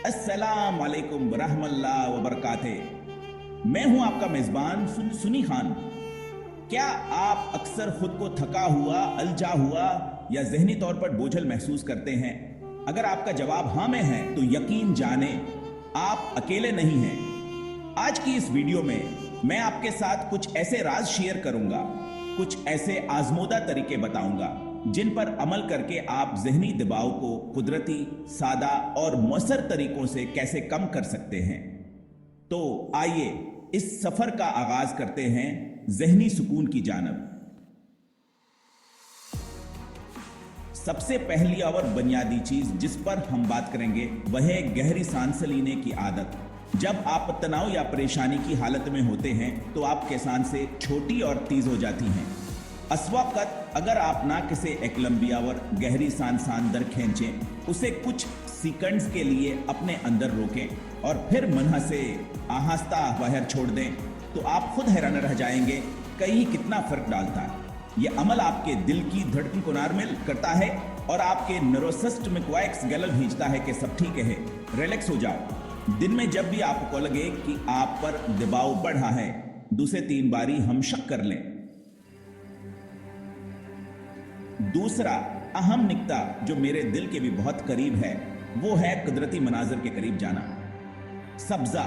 अस्सलाम वालेकुम रहमतुल्लाह व बरकातुहू। मैं हूं आपका मेजबान सुनी खान। क्या आप अक्सर खुद को थका हुआ, अलझा हुआ या जहनी तौर पर बोझल महसूस करते हैं? अगर आपका जवाब हाँ में है तो यकीन जाने आप अकेले नहीं हैं। आज की इस वीडियो में मैं आपके साथ कुछ ऐसे राज शेयर करूंगा, कुछ ऐसे आजमूदा तरीके बताऊंगा जिन पर अमल करके आप जहनी दबाव को कुदरती, सादा और मौसर तरीकों से कैसे कम कर सकते हैं। तो आइए इस सफर का आगाज करते हैं जहनी सुकून की जानब। सबसे पहली और बुनियादी चीज जिस पर हम बात करेंगे वह है गहरी सांस लेने की आदत। जब आप तनाव या परेशानी की हालत में होते हैं तो आपके सांसें छोटी और तेज हो जाती हैं। इस वक्त अगर आप ना किसी एक लंबी और गहरी सांस अंदर खींचें, उसे कुछ सेकंड्स के लिए अपने अंदर रोकें और फिर मन से आहिस्ता बाहर छोड़ दें, तो आप खुद हैरान रह जाएंगे कहीं कितना फर्क डालता है। यह अमल आपके दिल की धड़कन को नॉर्मल करता है और आपके न्यूरोसिस्टम को एक सिग्नल भेजता है कि सब ठीक है, रिलैक्स हो जाओ। दिन में जब भी आपको लगे कि आप पर दबाव बढ़ा है, 2 से 3 बारी हम शक कर लें। दूसरा अहम निकता जो मेरे दिल के भी बहुत करीब है वो है कुदरती मनाजर के करीब जाना। सब्जा,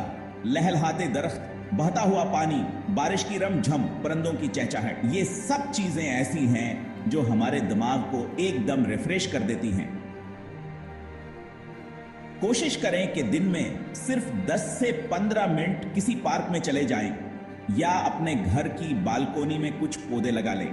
लहलहाते दरख्त, बहता हुआ पानी, बारिश की रमझम, परिंदों की चहचहाहट, ये सब चीजें ऐसी हैं जो हमारे दिमाग को एकदम रिफ्रेश कर देती हैं। कोशिश करें कि दिन में सिर्फ 10 से 15 मिनट किसी पार्क में चले जाएं या अपने घर की बालकोनी में कुछ पौधे लगा लें।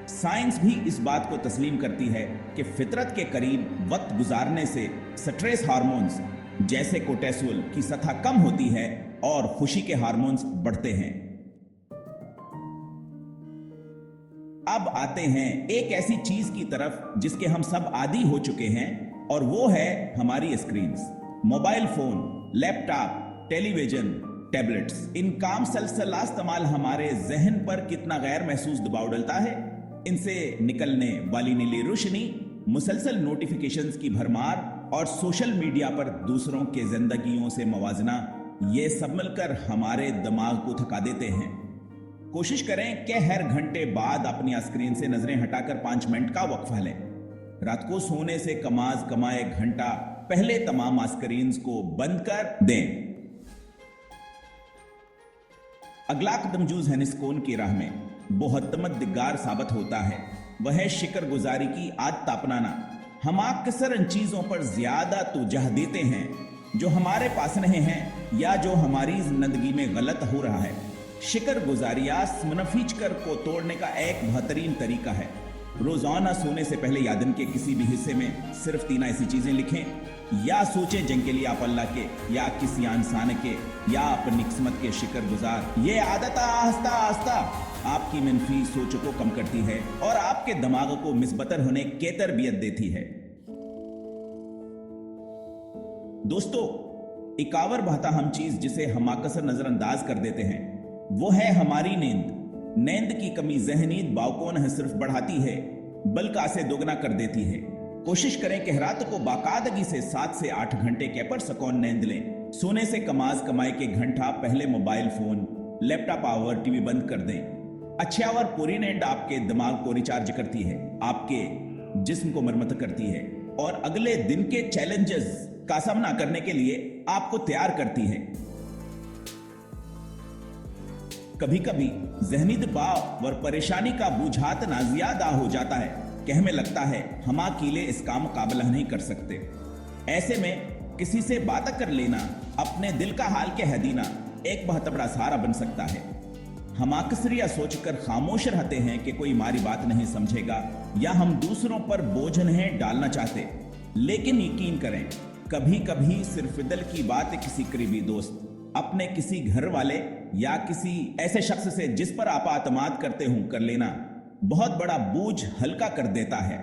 साइंस भी इस बात को तस्लीम करती है कि फितरत के करीब वक्त गुजारने से स्ट्रेस हार्मोन्स जैसे कोर्टिसोल की सतह कम होती है और खुशी के हार्मोन्स बढ़ते हैं। अब आते हैं एक ऐसी चीज की तरफ जिसके हम सब आदी हो चुके हैं, और वो है हमारी screens. Mobile phone, laptop, television, tablets, इनका मुसलसल इस्तेमाल हमारे जहन पर कितना गैर महसूस दबाव डालता है। इनसे निकलने वाली नीली रोशनी, मुसलसल नोटिफिकेशंस की भरमार और सोशल मीडिया पर दूसरों के जिंदगियों से मवाजना, ये सब मिलकर हमारे दिमाग को थका देते हैं। कोशिश करें कि हर घंटे बाद अपनी स्क्रीन से नजरें हटाकर 5 मिनट का वक्फा लें। रात को सोने से कमा 1 घंटा पहले तमाम स्क्रीन को बंद कर दें। अगला कदम जूज है निस्कोन की राह में बहुत मददगार साबित होता है, वह है शुक्रगुजारी की आदत अपनाना। हम अक्सर इन चीजों पर ज्यादा तवज्जो देते हैं जो हमारे पास नहीं है या जो हमारी जिंदगी में गलत हो रहा है। शुक्रगुजारी मुनफिजकर को तोड़ने का एक बेहतरीन तरीका है। रोजाना सोने से पहले या दिन के किसी भी हिस्से में सिर्फ 3 ऐसी चीजें लिखें या सोचें जिनके लिए आप अल्लाह के या किसी इंसान के या अपनी किस्मत के शुक्रगुजार। ये आदत आहिस्ता आहिस्ता आपकी मनफी सोच को कम करती है और आपके दिमाग को मिसबतर होने की तरबियत देती है। दोस्तों, एक और बहता हम चीज जिसे हम अक्सर नजरअंदाज कर देते हैं वो है हमारी नींद। नींद की कमी जहनी दबाव को न सिर्फ बढ़ाती है बल्कि इसे दोगुना कर देती है। कोशिश करें कि रात को बाकायदगी से 7 से 8 घंटे के पर सकून नींद लें। सोने से कमाई के घंटा पहले मोबाइल फोन, लैपटॉप और टीवी बंद कर दें। अच्छी और पूरी नींद आपके दिमाग को रिचार्ज करती है, आपके जिस्म को मरम्मत करती है और अगले दिन के चैलेंजेस का सामना करने के लिए आपको तैयार करती है। कभी कभी जहनी दबाव और परेशानी का बुझात ना ज्यादा हो जाता है कि हमें लगता है हम अकेले इसका मुकाबला नहीं कर सकते। ऐसे में किसी से बात कर लेना, अपने दिल का हाल कह देना एक बहुत बड़ा सहारा बन सकता है। हम अक्सर यह सोचकर खामोश रहते हैं कि कोई हमारी बात नहीं समझेगा या हम दूसरों पर बोझ नहीं डालना चाहते, लेकिन यकीन करें कभी कभी सिर्फ दिल की बात किसी करीबी दोस्त, अपने किसी घर वाले या किसी ऐसे शख्स से जिस पर आप आतमाद करते हो कर लेना बहुत बड़ा बोझ हल्का कर देता है।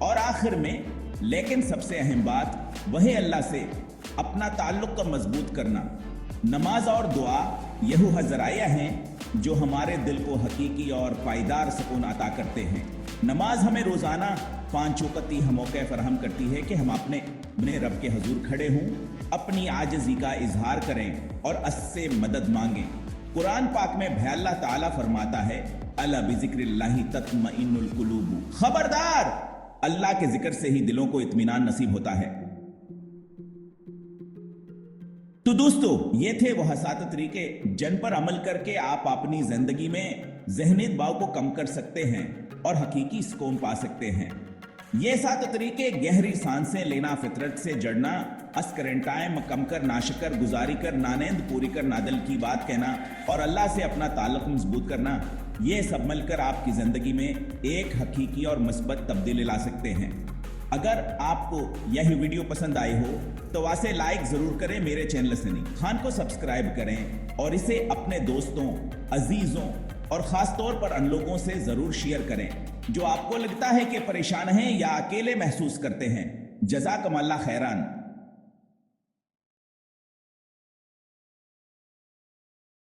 और आखिर में लेकिन सबसे अहम बात वह है अल्लाह से अपना ताल्लुक का मजबूत करना। नमाज और दुआ यह हजराया हैं जो हमारे दिल को हकीकी और पायदार सुकून अता करते हैं। नमाज हमें रोजाना 5 वक्त यह मौका फराहम करती है कि हम अपने रब के हजूर खड़े हों, अपनी आजिज़ी का इजहार करें और उससे मदद मांगें। कुरान पाक में भी अल्लाह ताला फरमाता है, अला बिज़िक्रिल्लाहि तत्मइन्नुल कुलूब, खबरदार, अल्लाह के जिक्र से ही दिलों को इत्मीनान नसीब होता है। तो दोस्तों, ये थे वह 7 तरीके जिन पर अमल करके आप अपनी जिंदगी में ज़हनी दबाव को कम कर सकते हैं और हकीकी सुकून पा सकते हैं। ये 7 तरीके गहरी सांसें लेना, फितरत से जड़ना, अस्करें टाइम कम कर, नाशकर, गुजारी कर, नानेंद पूरी कर, नादल की बात कहना और अल्लाह से अपना ताल्लुक मजबूत करना, ये सब मिलकर आपकी जिंदगी में एक हकीकी और मुस्बत तब्दीली ला सकते हैं। अगर आपको यह वीडियो पसंद आई हो तो वासे लाइक जरूर करें, मेरे चैनल सनी खान को सब्सक्राइब करें और इसे अपने दोस्तों, अजीजों और खास तौर पर उन लोगों से जरूर शेयर करें जो आपको लगता है कि परेशान हैं या अकेले महसूस करते हैं। जज़ाकल्लाह खैरान।